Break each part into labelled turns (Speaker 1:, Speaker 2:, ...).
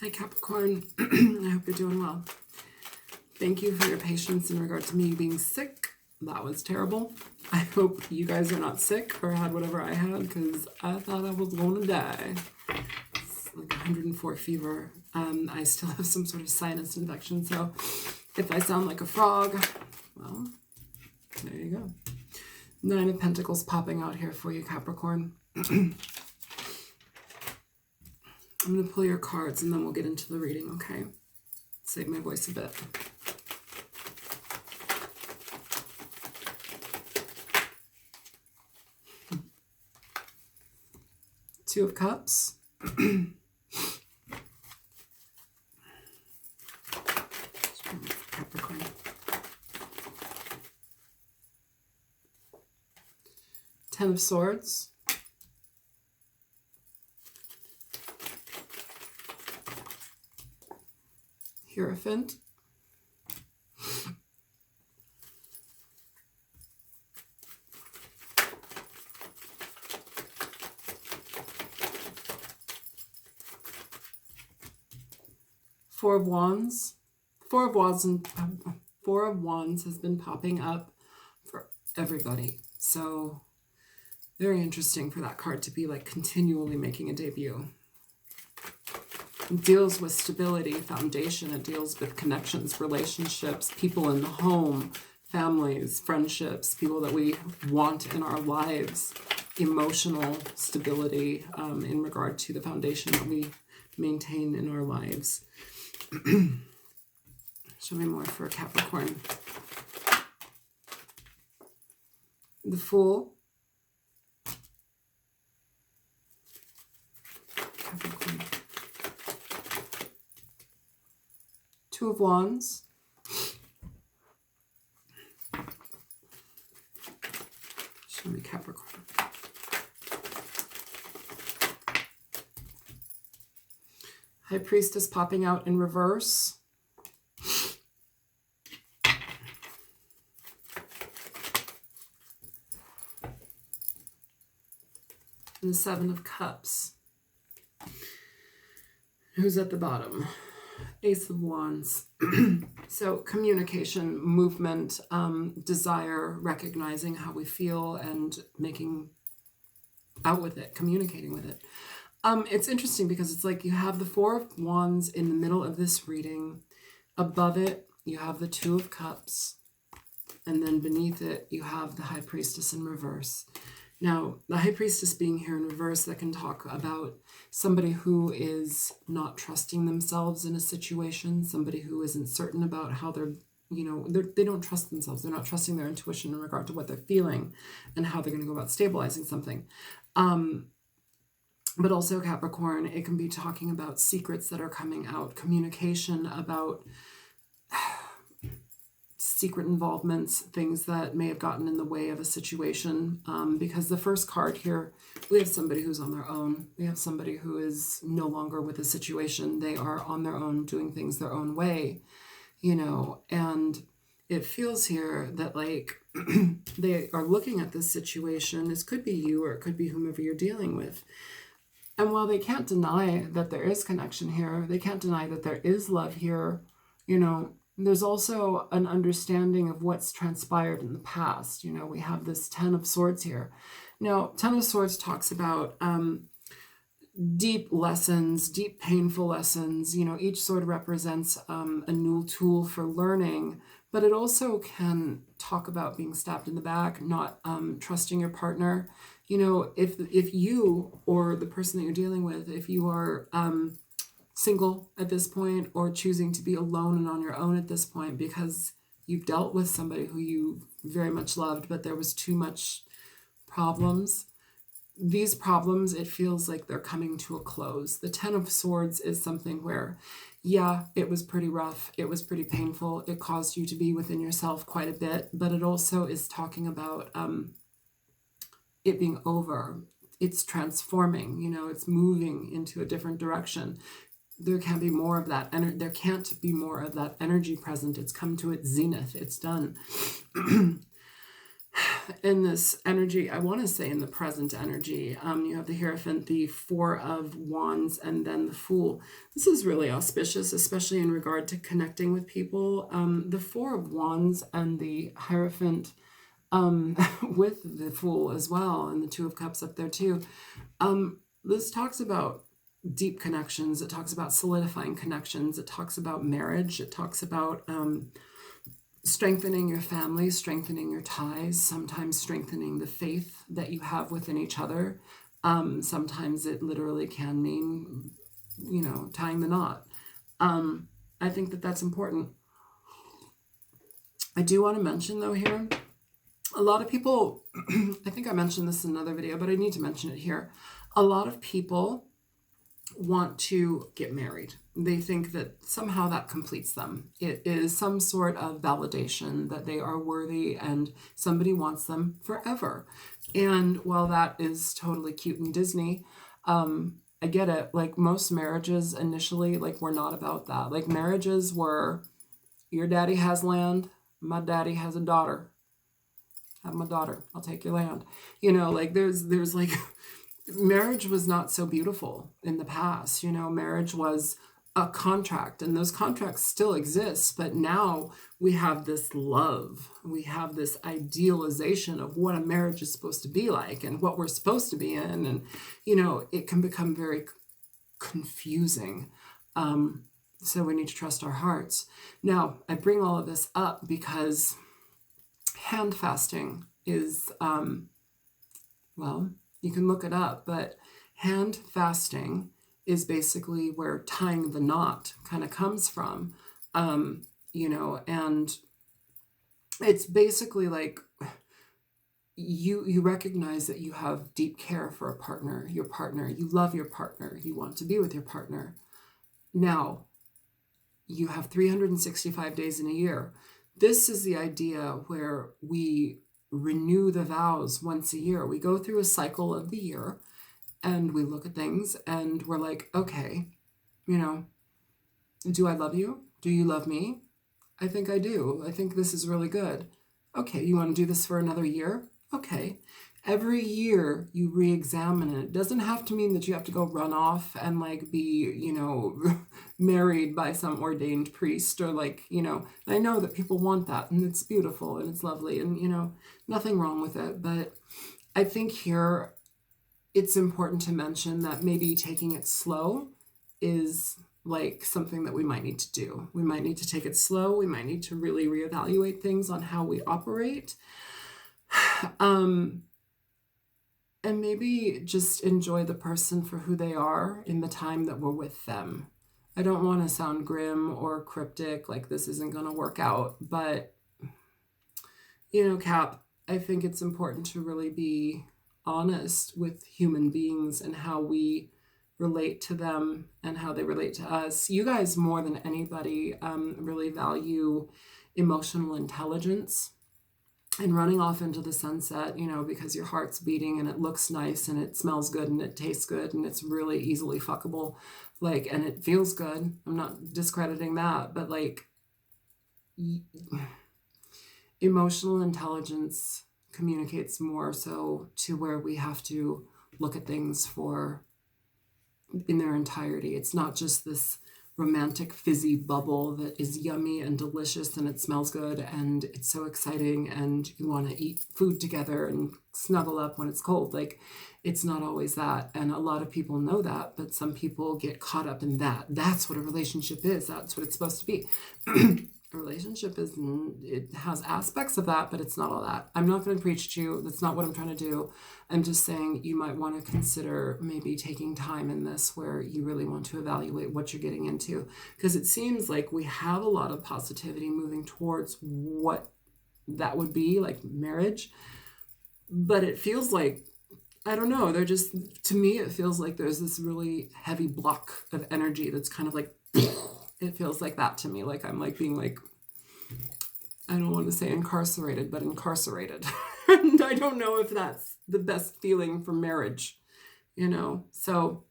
Speaker 1: Hi Capricorn, I hope you're doing well. Thank you for your patience in regard to me being sick. That was terrible. I hope you guys are not sick or had whatever I had because I thought I was going to die. It's like 104 fever. I still have some sort of sinus infection, so if I sound like a frog, well, there you go. 9 of Pentacles popping out here for you, Capricorn. I'm going to pull your cards and then we'll get into the reading, okay? Save my voice a bit. Two of Cups. Capricorn. Ten of Swords. Hierophant. Four of Wands. Four of Wands has been popping up for everybody. So very interesting for that card to be like continually making a debut. It deals with stability, foundation. It deals with connections, relationships, people in the home, families, friendships, people that we want in our lives, emotional stability in regard to the foundation that we maintain in our lives. Show me more for Capricorn. The Fool. Capricorn. Two of Wands. Show me Capricorn. High Priestess popping out in reverse. And the Seven of Cups. Who's at the bottom? Ace of Wands. So communication, movement, desire, recognizing how we feel and making out with it, communicating with it. It's interesting because it's like you have the Four of Wands in the middle of this reading. Above it, you have the Two of Cups. And then beneath it, you have the High Priestess in reverse. Now, the High Priestess being here in reverse, that can talk about somebody who is not trusting themselves in a situation, somebody who isn't certain about how they don't trust themselves. They're not trusting their intuition in regard to what they're feeling and how they're going to go about stabilizing something. But also Capricorn, it can be talking about secrets that are coming out, communication about secret involvements, things that may have gotten in the way of a situation. Because the first card here, we have somebody who's on their own. We have somebody who is no longer with a situation. They are on their own, doing things their own way, and it feels here that like they are looking at this situation. This could be you or it could be whomever you're dealing with. And while they can't deny that there is connection here, they can't deny that there is love here, there's also an understanding of what's transpired in the past. We have this Ten of Swords here. Now, Ten of Swords talks about deep lessons, deep painful lessons. Each sword represents a new tool for learning, but it also can talk about being stabbed in the back, not trusting your partner. If you or the person that you're dealing with, if you are single at this point or choosing to be alone and on your own at this point because you've dealt with somebody who you very much loved, but there was too much problems. These problems, it feels like they're coming to a close. The Ten of Swords is something where, yeah, it was pretty rough. It was pretty painful. It caused you to be within yourself quite a bit, but it also is talking about it being over. It's transforming, it's moving into a different direction. There can be more of that, and there can't be more of that energy present. It's come to its zenith. It's done. in this energy, I want to say in the present energy, you have the Hierophant, the Four of Wands, and then the Fool. This is really auspicious, especially in regard to connecting with people. The Four of Wands and the Hierophant, with the Fool as well, and the Two of Cups up there too. This talks about deep connections. It talks about solidifying connections. It talks about marriage. It talks about strengthening your family, strengthening your ties, sometimes strengthening the faith that you have within each other. Sometimes it literally can mean, tying the knot. I think that that's important. I do want to mention, though, here, a lot of people, I think I mentioned this in another video, but I need to mention it here. A lot of people want to get married. They think that somehow that completes them. It is some sort of validation that they are worthy and somebody wants them forever. And while that is totally cute and Disney, I get it. Like most marriages initially, like were not about that. Like marriages were, your daddy has land, my daddy has a daughter. Have my daughter, I'll take your land. Like there's like marriage was not so beautiful in the past. Marriage was a contract, and those contracts still exist, but now we have this love. We have this idealization of what a marriage is supposed to be like and what we're supposed to be in. And, it can become very confusing. So we need to trust our hearts. Now, I bring all of this up because hand fasting is, you can look it up, but hand fasting is basically where tying the knot kind of comes from, and it's basically like you recognize that you have deep care for a partner, your partner, you love your partner, you want to be with your partner. Now, you have 365 days in a year. This is the idea where we renew the vows once a year. We go through a cycle of the year and we look at things and we're like, okay, do I love you? Do you love me? I think I do. I think this is really good. Okay, you want to do this for another year? Okay. Every year you re-examine it. It doesn't have to mean that you have to go run off and be, married by some ordained priest or I know that people want that and it's beautiful and it's lovely and, nothing wrong with it. But I think here it's important to mention that maybe taking it slow is like something that we might need to do. We might need to take it slow. We might need to really reevaluate things on how we operate. And maybe just enjoy the person for who they are in the time that we're with them. I don't want to sound grim or cryptic, like this isn't going to work out, but, Cap, I think it's important to really be honest with human beings and how we relate to them and how they relate to us. You guys, more than anybody, really value emotional intelligence and running off into the sunset, because your heart's beating and it looks nice and it smells good and it tastes good and it's really easily fuckable, and it feels good. I'm not discrediting that, but emotional intelligence communicates more so to where we have to look at things in their entirety. It's not just this romantic fizzy bubble that is yummy and delicious and it smells good and it's so exciting and you want to eat food together and snuggle up when it's cold. It's not always that, and a lot of people know that, but some people get caught up in that. That's what a relationship is. That's what it's supposed to be. A relationship it has aspects of that, but it's not all that. I'm not going to preach to you. That's not what I'm trying to do. I'm just saying you might want to consider maybe taking time in this where you really want to evaluate what you're getting into, because it seems like we have a lot of positivity moving towards what that would be, like marriage, but it feels like, I don't know, to me it feels like there's this really heavy block of energy that's kind of like it feels like that to me. I'm being I don't want to say incarcerated, but incarcerated. And I don't know if that's the best feeling for marriage, So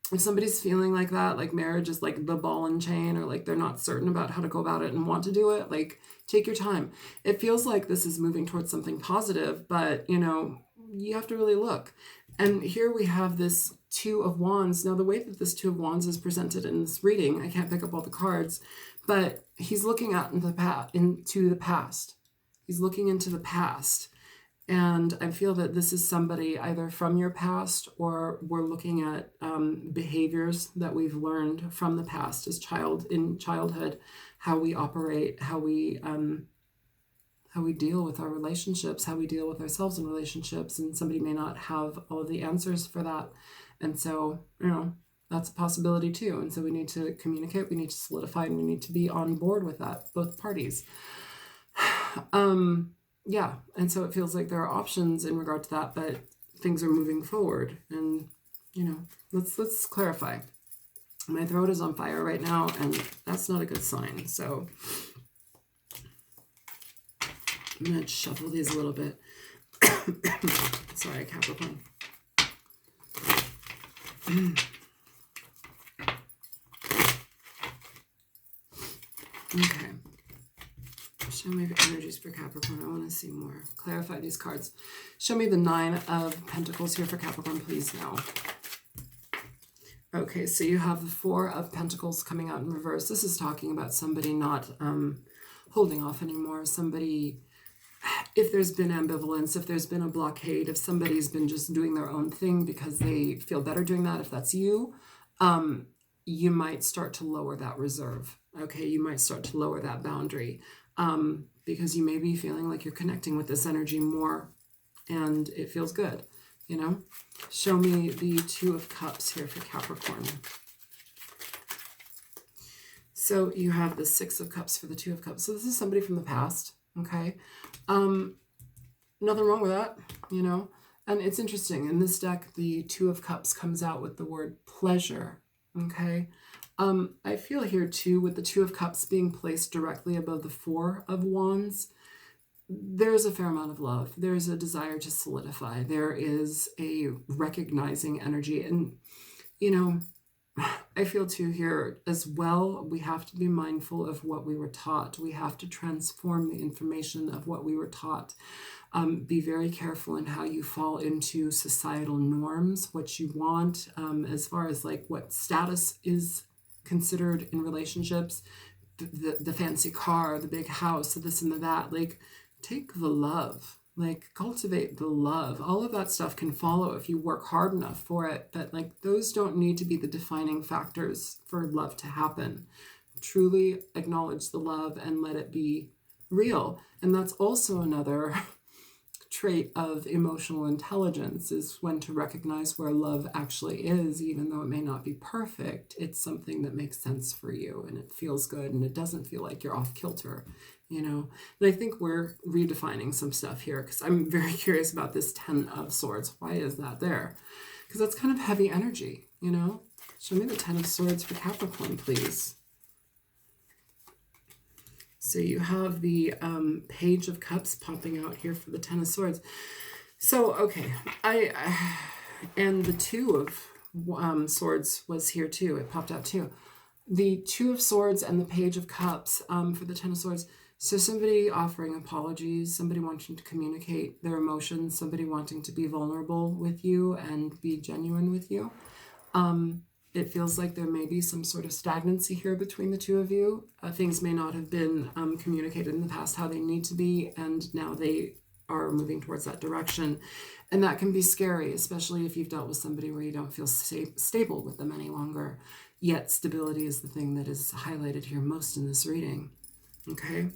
Speaker 1: If somebody's feeling like that, like marriage is like the ball and chain, or like they're not certain about how to go about it and want to do it, like take your time. It feels like this is moving towards something positive, but you have to really look. And here we have this Two of Wands. Now, the way that this Two of Wands is presented in this reading, I can't pick up all the cards, but he's looking out into the past. He's looking into the past. And I feel that this is somebody either from your past, or we're looking at behaviors that we've learned from the past in childhood, how we operate, how we deal with our relationships, how we deal with ourselves in relationships. And somebody may not have all of the answers for that. And so, that's a possibility too. And so we need to communicate, we need to solidify, and we need to be on board with that, both parties. Yeah, and so it feels like there are options in regard to that, but things are moving forward. And let's clarify. My throat is on fire right now, and that's not a good sign. So I'm gonna shuffle these a little bit. Sorry, Capricorn. Okay. Show me the energies for Capricorn. I want to see more. Clarify these cards. Show me the Nine of Pentacles here for Capricorn, please, now. Okay, so you have the Four of Pentacles coming out in reverse. This is talking about somebody not holding off anymore. Somebody, if there's been ambivalence, if there's been a blockade, if somebody's been just doing their own thing because they feel better doing that, if that's you, you might start to lower that reserve. Okay, you might start to lower that boundary. Because you may be feeling like you're connecting with this energy more, and it feels good, Show me the Two of Cups here for Capricorn. So you have the Six of Cups for the Two of Cups. So this is somebody from the past, okay? Nothing wrong with that, And it's interesting. In this deck, the Two of Cups comes out with the word pleasure, okay? I feel here too, with the Two of Cups being placed directly above the Four of Wands, there's a fair amount of love. There's a desire to solidify. There is a recognizing energy. And, I feel too here as well, we have to be mindful of what we were taught. We have to transform the information of what we were taught. Be very careful in how you fall into societal norms, what you want, as far as like what status is considered in relationships, the fancy car, the big house, this and that. Like, take the love, like cultivate the love. All of that stuff can follow if you work hard enough for it, but like those don't need to be the defining factors for love to happen. Truly acknowledge the love and let it be real. And that's also another trait of emotional intelligence, is when to recognize where love actually is, even though it may not be perfect. It's something that makes sense for you, and it feels good, and it doesn't feel like you're off kilter, And I think we're redefining some stuff here, because I'm very curious about this Ten of Swords. Why is that there? Because that's kind of heavy energy, Show me the Ten of Swords for Capricorn, please. So you have the Page of Cups popping out here for the Ten of Swords. So, okay, and the Two of Swords was here too. It popped out too. The Two of Swords and the Page of Cups for the Ten of Swords. So somebody offering apologies, somebody wanting to communicate their emotions, somebody wanting to be vulnerable with you and be genuine with you. It feels like there may be some sort of stagnancy here between the two of you. Things may not have been communicated in the past how they need to be, and now they are moving towards that direction. And that can be scary, especially if you've dealt with somebody where you don't feel stable with them any longer. Yet stability is the thing that is highlighted here most in this reading. Okay?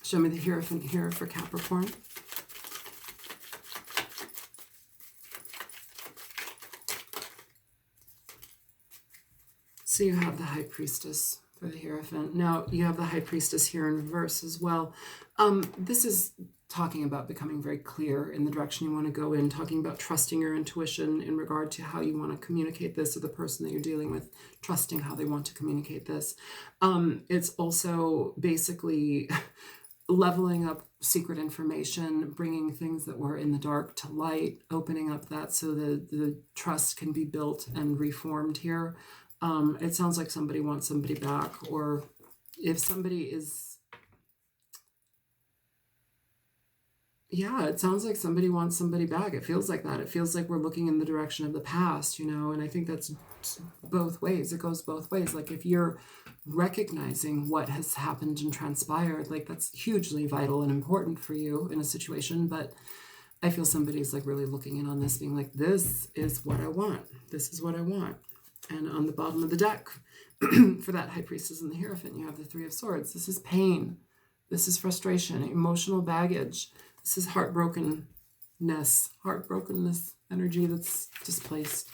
Speaker 1: Show me the Hierophant here for Capricorn. So you have the High Priestess for the Hierophant. Now you have the High Priestess here in reverse as well. This is talking about becoming very clear in the direction you want to go in, talking about trusting your intuition in regard to how you want to communicate this to the person that you're dealing with, trusting how they want to communicate this. It's also basically leveling up secret information, bringing things that were in the dark to light, opening up that so the trust can be built and reformed here. It sounds like somebody wants somebody back, or if somebody is, yeah, it sounds like somebody wants somebody back. It feels like that. It feels like we're looking in the direction of the past, and I think that's both ways. It goes both ways. Like if you're recognizing what has happened and transpired, like that's hugely vital and important for you in a situation. But I feel somebody's like really looking in on this, being like, this is what I want. This is what I want. And on the bottom of the deck, for that High Priestess and the Hierophant, you have the Three of Swords. This is pain. This is frustration, emotional baggage. This is heartbrokenness energy that's displaced.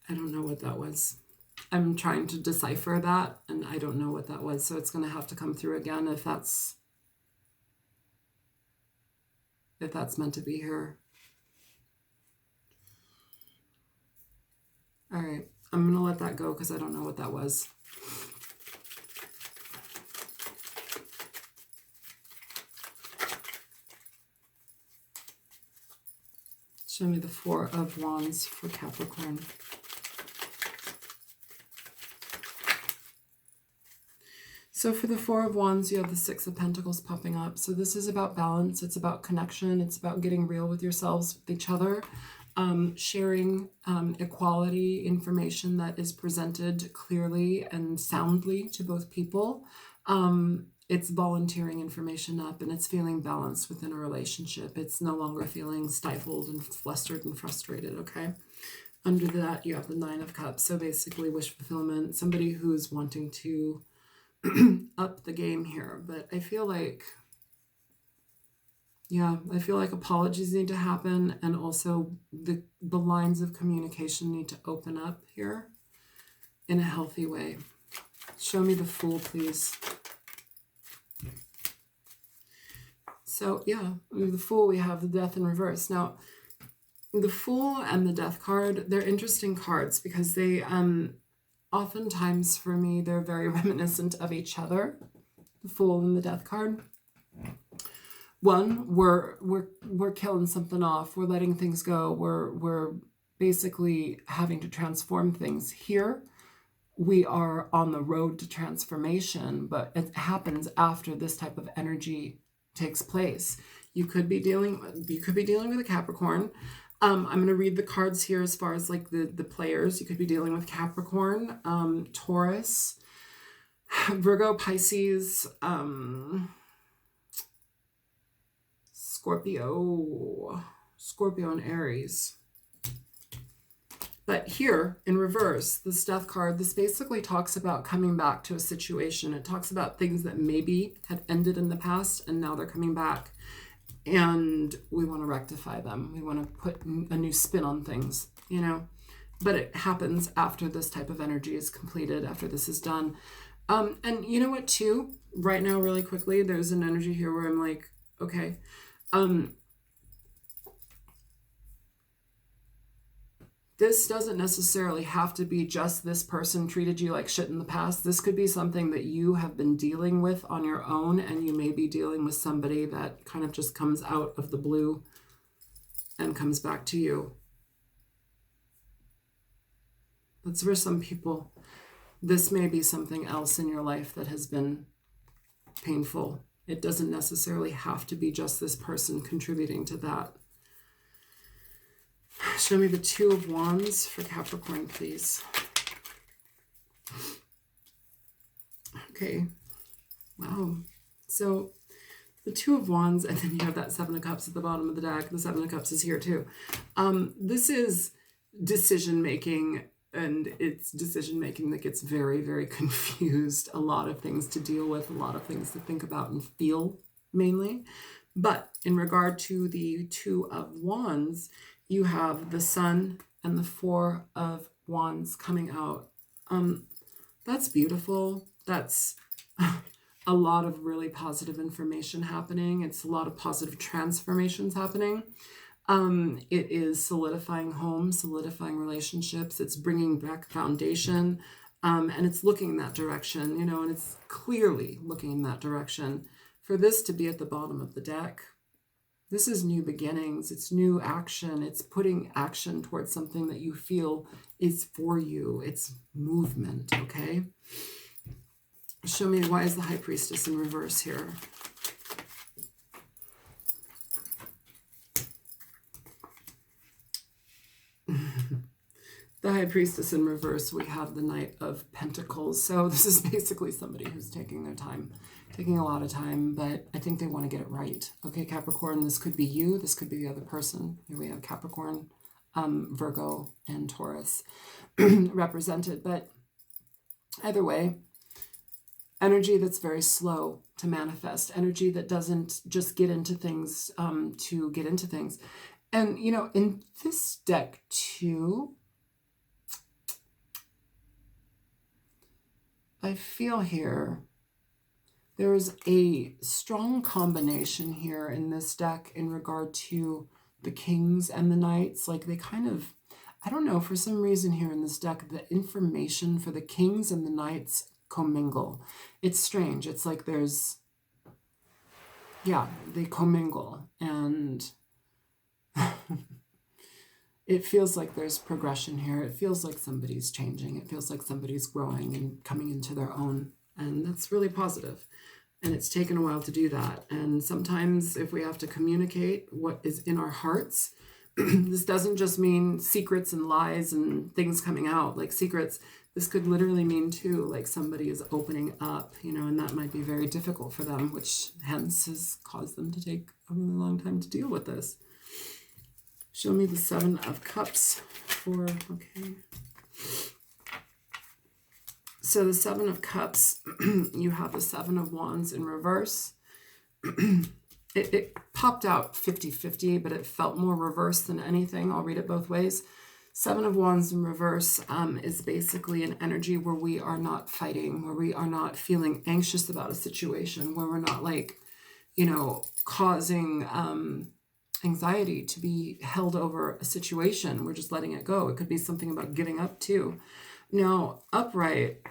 Speaker 1: I don't know what that was. I'm trying to decipher that, and I don't know what that was. So it's going to have to come through again if that's meant to be here. All right. I'm going to let that go because I don't know what that was. Show me the Four of Wands for Capricorn. So for the Four of Wands, you have the Six of Pentacles popping up. So this is about balance. It's about connection. It's about getting real with yourselves, with each other, sharing equality information that is presented clearly and soundly to both people. It's volunteering information up, and it's feeling balanced within a relationship. It's no longer feeling stifled and flustered and frustrated, okay? Under that, you have the Nine of Cups. So basically wish fulfillment, somebody who's wanting to up the game here. But I feel like, apologies need to happen, and also the lines of communication need to open up here in a healthy way. Show me the Fool, please. So yeah, the Fool, we have the Death in reverse. Now, the Fool and the Death card, they're interesting cards because they oftentimes for me, they're very reminiscent of each other. The Fool and the Death card. One, we're killing something off. We're letting things go. We're basically having to transform things. Here, we are on the road to transformation, but it happens after this type of energy takes place. You could be dealing with a Capricorn. I'm going to read the cards here as far as like the players. You could be dealing with Capricorn, Taurus, Virgo, Pisces, Scorpio and Aries. But here in reverse, the Death card, this basically talks about coming back to a situation. It talks about things that maybe had ended in the past and now they're coming back. And we want to rectify them. We want to put a new spin on things, But it happens after this type of energy is completed, after this is done. And you know what, too? Right now, really quickly, there's an energy here where I'm like, okay, this doesn't necessarily have to be just this person treated you like shit in the past. This could be something that you have been dealing with on your own, and you may be dealing with somebody that kind of just comes out of the blue and comes back to you. That's for some people. This may be something else in your life that has been painful. It doesn't necessarily have to be just this person contributing to that. Show me the Two of Wands for Capricorn, please. Okay. Wow. So the Two of Wands, and then you have that Seven of Cups at the bottom of the deck. The Seven of Cups is here too. This is decision-making, and it's decision-making that gets very, very confused. A lot of things to deal with, a lot of things to think about and feel, mainly. But in regard to the Two of Wands, you have the Sun and the Four of Wands coming out. That's beautiful. That's a lot of really positive information happening. It's a lot of positive transformations happening. It is solidifying homes, solidifying relationships. It's bringing back foundation. And it's looking in that direction, you know, and it's clearly looking in that direction. For this to be at the bottom of the deck, this is new beginnings. It's new action. It's putting action towards something that you feel is for you. It's movement, okay? Show me, why is the High Priestess in reverse here? The High Priestess in reverse, we have the Knight of Pentacles. So this is basically somebody who's taking their time, taking a lot of time, but I think they want to get it right. Okay, Capricorn, this could be you. This could be the other person. Here we have Capricorn, Virgo, and Taurus represented. But either way, energy that's very slow to manifest, energy that doesn't just get into things to get into things. And, you know, in this deck too, I feel here there's a strong combination here in this deck in regard to the kings and the knights. Like they kind of, I don't know, for some reason here in this deck, the information for the kings and the knights commingle. It's strange. It's like there's, yeah, they commingle, and it feels like there's progression here. It feels like somebody's changing. It feels like somebody's growing and coming into their own. And that's really positive. And it's taken a while to do that. And sometimes if we have to communicate what is in our hearts, this doesn't just mean secrets and lies and things coming out like secrets. This could literally mean too, like somebody is opening up, you know, and that might be very difficult for them, which hence has caused them to take a really long time to deal with this. Show me the Seven of Cups for, okay. So the Seven of Cups, you have the Seven of Wands in reverse. It popped out 50-50, but it felt more reverse than anything. I'll read it both ways. Seven of Wands in reverse is basically an energy where we are not fighting, where we are not feeling anxious about a situation, where we're not like, you know, causing anxiety to be held over a situation. We're just letting it go. It could be something about giving up too. Now, upright,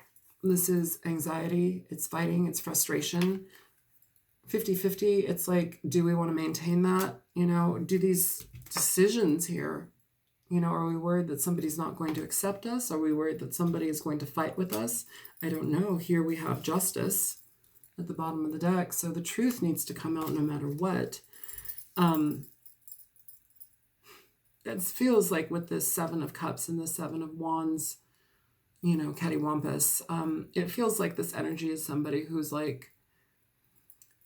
Speaker 1: this is anxiety, it's fighting, it's frustration. 50-50, it's like, do we want to maintain that? You know, do these decisions here, you know, are we worried that somebody's not going to accept us? Are we worried that somebody is going to fight with us? I don't know. Here we have Justice at the bottom of the deck. So the truth needs to come out no matter what. It feels like with this Seven of Cups and the Seven of Wands, you know, cattywampus, it feels like this energy is somebody who's like,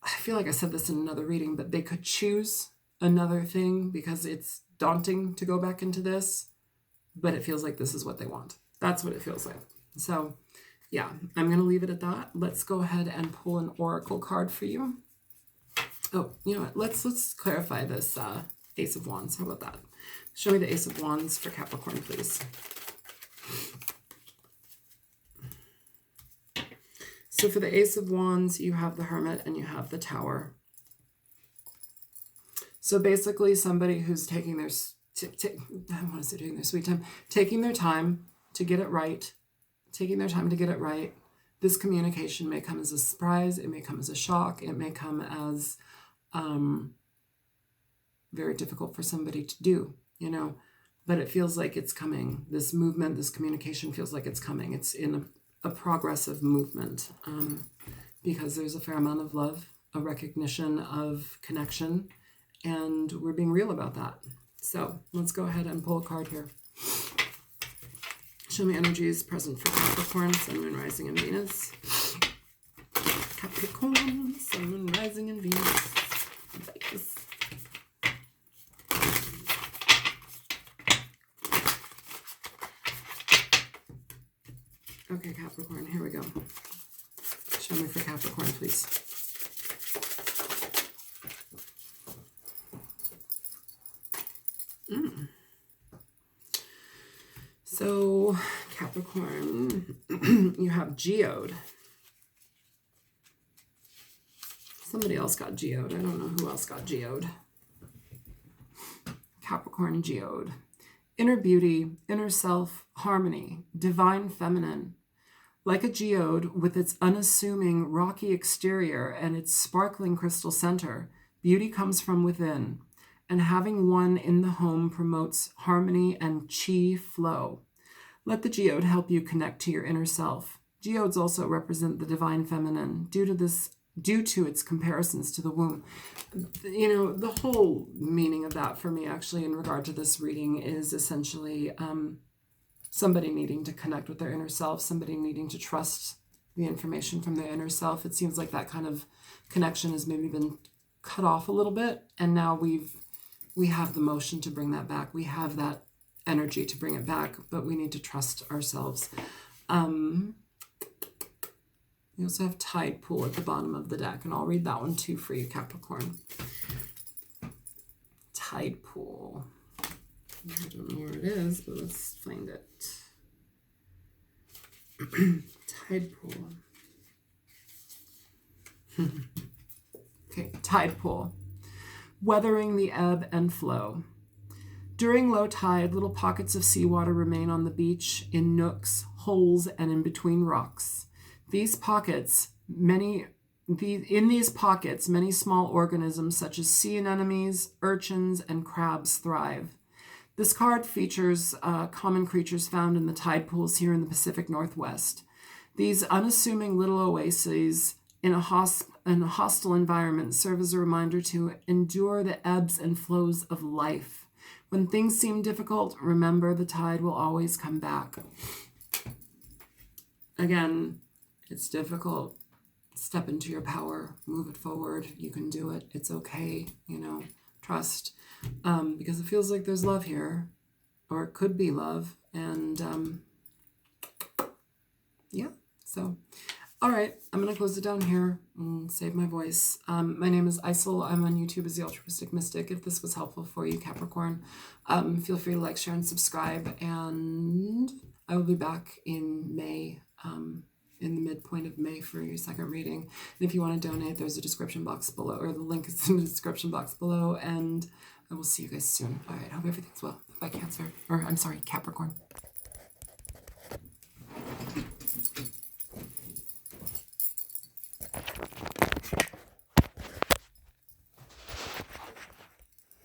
Speaker 1: I feel like I said this in another reading, but they could choose another thing because it's daunting to go back into this, but it feels like this is what they want. That's what it feels like. So yeah, I'm going to leave it at that. Let's go ahead and pull an oracle card for you. Oh, you know what? Let's clarify this Ace of Wands. How about that? Show me the Ace of Wands for Capricorn, please. So for the Ace of Wands, you have the Hermit and you have the Tower. So basically somebody who's taking their, I want to say taking their sweet time, taking their time to get it right, taking their time to get it right. This communication may come as a surprise. It may come as a shock. It may come as very difficult for somebody to do, you know, but it feels like it's coming. This movement, this communication feels like it's coming. It's in a progressive movement because there's a fair amount of love, a recognition of connection, and we're being real about that. So let's go ahead and pull a card here. Show me energies present for Capricorn, Sun, Moon, Rising, and Venus. Capricorn, Sun, Moon, Rising, and Venus. Vegas. Okay, Capricorn, here we go. Show me for Capricorn, please. So So, Capricorn, you have geode. Somebody else got geode. I don't know who else got geode. Capricorn geode. Inner beauty, inner self, harmony, divine feminine. Like a geode with its unassuming rocky exterior and its sparkling crystal center, beauty comes from within, and having one in the home promotes harmony and chi flow. Let the geode help you connect to your inner self. Geodes also represent the divine feminine due to its comparisons to the womb. You know, the whole meaning of that for me, actually, in regard to this reading, is essentially somebody needing to connect with their inner self, somebody needing to trust the information from their inner self. It seems like that kind of connection has maybe been cut off a little bit, and now we have the motion to bring that back. We have that energy to bring it back, but we need to trust ourselves. We also have Tide Pool at the bottom of the deck, and I'll read that one too for you, Capricorn. Tide Pool. I don't know where it is, but let's find it. Tide Pool. Okay, Tide Pool. Weathering the ebb and flow. During low tide, little pockets of seawater remain on the beach, in nooks, holes, and in between rocks. In these pockets, many small organisms such as sea anemones, urchins, and crabs thrive. This card features common creatures found in the tide pools here in the Pacific Northwest. These unassuming little oases in a hostile environment serve as a reminder to endure the ebbs and flows of life. When things seem difficult, remember the tide will always come back. Again, it's difficult. Step into your power, move it forward. You can do it. It's okay. Trust. Because it feels like there's love here, or it could be love. And yeah, so all right, I'm going to close it down here and save my voice. My name is Isel. I'm on YouTube as the Altruistic Mystic. If this was helpful for you, Capricorn, feel free to like, share, and subscribe. And I will be back in May, in the midpoint of May for your second reading. And if you want to donate, there's a description box below, or the link is in the description box below. And I will see you guys soon. All right, hope everything's well. Bye, Cancer. Or I'm sorry, Capricorn.